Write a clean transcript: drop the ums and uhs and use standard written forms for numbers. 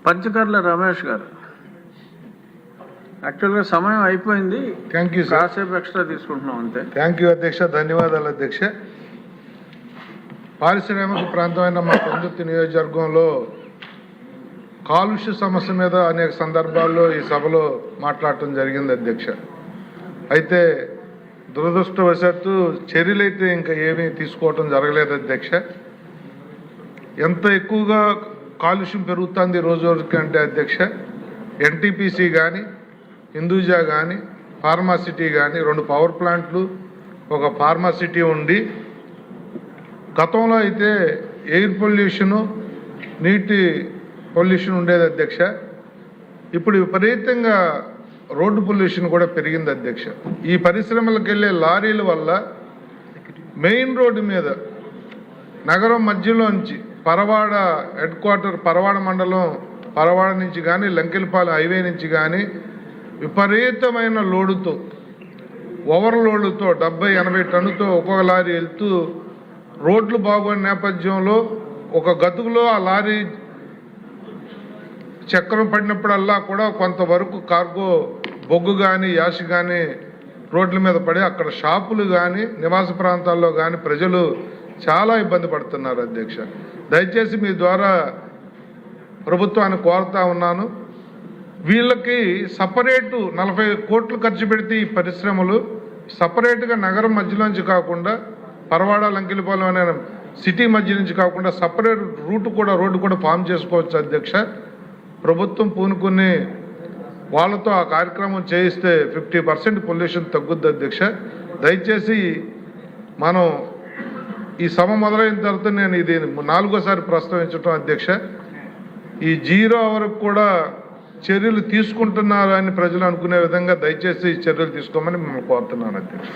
పంచకర్ల రమేష్ గారు. యాక్చువల్గా సమయం అయిపోయింది. Thank you sir. కాసేపు ఎక్స్ట్రా తీసుకుంటున్నాం అంతే. థ్యాంక్ యూ అధ్యక్ష. ధన్యవాదాలు అధ్యక్ష. పారిశ్రామిక ప్రాంతమైన మా పొందుర్తి నియోజకవర్గంలో కాలుష్య సమస్య మీద అనేక సందర్భాల్లో ఈ సభలో మాట్లాడటం జరిగింది అధ్యక్ష. అయితే దురదృష్టవశాత్తు చర్యలైతే ఇంకా ఏమీ తీసుకోవటం జరగలేదు అధ్యక్ష. ఎంత ఎక్కువగా కాలుష్యం పెరుగుతుంది రోజు రోజుకి అంటే అధ్యక్ష, ఎన్టీపీసీ కానీ, హిందూజా కానీ, ఫార్మాసిటీ కానీ 2 పవర్ ప్లాంట్లు, ఒక ఫార్మాసిటీ ఉండి గతంలో అయితే ఎయిర్ పొల్యూషను, నీటి పొల్యూషన్ ఉండేది అధ్యక్ష. ఇప్పుడు విపరీతంగా రోడ్డు పొల్యూషన్ కూడా పెరిగింది అధ్యక్ష. ఈ పరిశ్రమలకు వెళ్ళే లారీల వల్ల మెయిన్ రోడ్డు మీద నగరం మధ్యలోంచి పరవాడ హెడ్ క్వార్టర్, పరవాడ మండలం, పరవాడ నుంచి కానీ లంకెలపాలెం హైవే నుంచి కానీ విపరీతమైన లోడుతో, ఓవర్లోడ్లతో 70-80 టన్నుతో ఒక్కొక్క లారీ వెళ్తూ రోడ్లు బాగోని నేపథ్యంలో ఒక గతుకులో ఆ లారీ చక్రం పడినప్పుడల్లా కూడా కొంతవరకు కార్గో బొగ్గు కానీ, యాష్ కానీ రోడ్ల మీద పడి అక్కడ షాపులు కానీ, నివాస ప్రాంతాల్లో కానీ ప్రజలు చాలా ఇబ్బంది పడుతున్నారు అధ్యక్ష. దయచేసి మీ ద్వారా ప్రభుత్వాన్ని కోరుతా ఉన్నాను, వీళ్ళకి సపరేటు 40 కోట్లు ఖర్చు పెడితే ఈ పరిశ్రమలు సపరేట్గా నగరం మధ్యలోంచి కాకుండా పరవాడ లంకెలపాలెం అనే సిటీ మధ్య నుంచి కాకుండా సపరేట్ రోడ్డు కూడా ఫామ్ చేసుకోవచ్చు అధ్యక్ష. ప్రభుత్వం పూనుకుని వాళ్ళతో ఆ కార్యక్రమం చేయిస్తే 50% పొల్యూషన్ తగ్గుద్ది అధ్యక్ష. దయచేసి మనం ఈ సభ మొదలైన తర్వాత నేను ఇది 4వ ప్రస్తావించడం అధ్యక్ష. ఈ 0 అవర్కు కూడా చర్యలు తీసుకుంటున్నారని ప్రజలు అనుకునే విధంగా దయచేసి చర్యలు తీసుకోమని మిమ్మల్ని కోరుతున్నాను అధ్యక్ష.